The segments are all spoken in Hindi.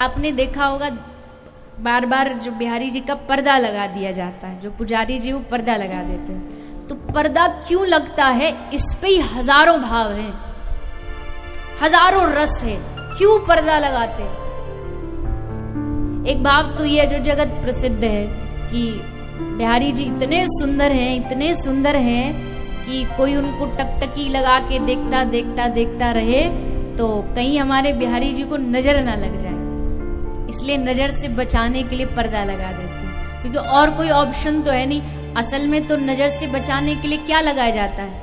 आपने देखा होगा बार बार जो बिहारी जी का पर्दा लगा दिया जाता है, जो पुजारी जी वो पर्दा लगा देते हैं। तो पर्दा क्यों लगता है? इस पे ही हजारों भाव हैं, हजारों रस है, क्यों पर्दा लगाते हैं? एक भाव तो ये जो जगत प्रसिद्ध है कि बिहारी जी इतने सुंदर हैं, इतने सुंदर हैं कि कोई उनको टकटकी लगा के देखता देखता देखता रहे तो कहीं हमारे बिहारी जी को नजर ना लग जाए, इसलिए नजर से बचाने के लिए पर्दा लगा देते हैं, क्योंकि और कोई ऑप्शन तो है नहीं। असल में तो नजर से बचाने के लिए क्या लगाया जाता है?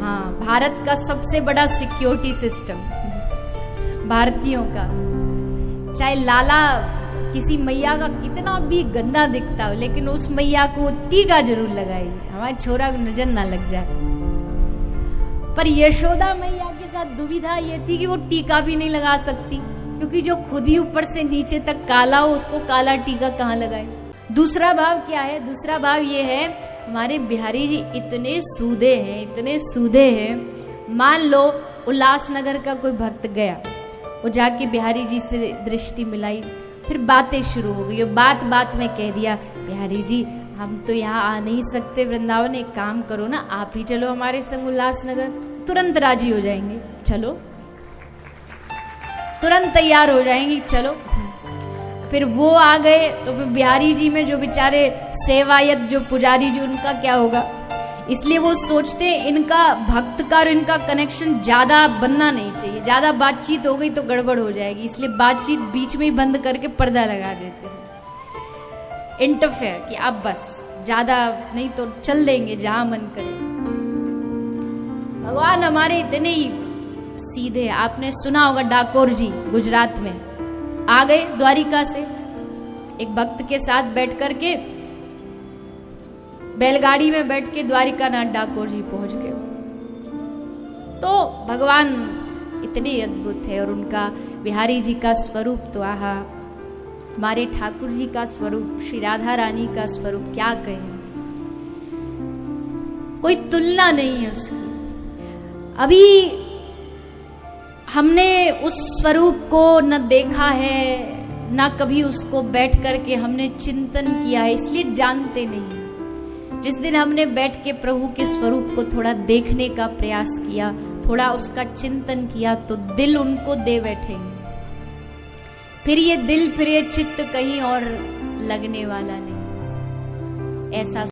हाँ, भारत का सबसे बड़ा सिक्योरिटी सिस्टम, भारतीयों का। चाहे लाला किसी मैया का कितना भी गंदा दिखता हो, लेकिन उस मैया को टीका जरूर लगाएगी, हमारे छोरा को नजर ना लग जाए। पर यशोदा मैया के साथ दुविधा ये थी कि वो टीका भी नहीं लगा सकती, क्योंकि जो खुद ही ऊपर से नीचे तक काला हो उसको काला टीका कहाँ लगाए। दूसरा भाव क्या है? दूसरा भाव ये है, हमारे बिहारी जी इतने सूदे हैं, इतने सूदे हैं। मान लो उल्लासनगर का कोई भक्त गया, वो जाके बिहारी जी से दृष्टि मिलाई, फिर बातें शुरू हो गई। बात बात में कह दिया, बिहारी जी हम तो यहाँ आ नहीं सकते वृंदावन, एक काम करो ना, आप ही चलो हमारे संग उल्लासनगर। तुरंत राजी हो जाएंगे, चलो, तुरंत तैयार हो जाएंगी, चलो। फिर वो आ गए तो फिर बिहारी जी में जो बेचारे सेवायत जो पुजारी जी, उनका क्या होगा? इसलिए वो सोचते हैं इनका भक्त का और इनका कनेक्शन ज्यादा बनना नहीं चाहिए, ज्यादा बातचीत हो गई तो गड़बड़ हो जाएगी, इसलिए बातचीत बीच में ही बंद करके पर्दा लगा देते हैं, इंटरफेयर, कि अब बस ज्यादा नहीं तो चल देंगे जहां मन करे। भगवान हमारे इतने ही सीधे। आपने सुना होगा डाकोर जी गुजरात में आ गए द्वारिका से, एक भक्त के साथ बैठ करके बैलगाड़ी में बैठ के द्वारिका नाथ डाकोर जी पहुंच गए। तो भगवान इतने अद्भुत है, और उनका बिहारी जी का स्वरूप तो आहा, हमारे ठाकुर जी का स्वरूप, श्री राधा रानी का स्वरूप क्या कहें, कोई तुलना नहीं है उसकी। अभी हमने उस स्वरूप को न देखा है, न कभी उसको बैठ करके हमने चिंतन किया है, इसलिए जानते नहीं। जिस दिन हमने बैठ के प्रभु के स्वरूप को थोड़ा देखने का प्रयास किया, थोड़ा उसका चिंतन किया, तो दिल उनको दे बैठेंगे। फिर ये दिल, फिर ये चित्त कहीं और लगने वाला नहीं। ऐसा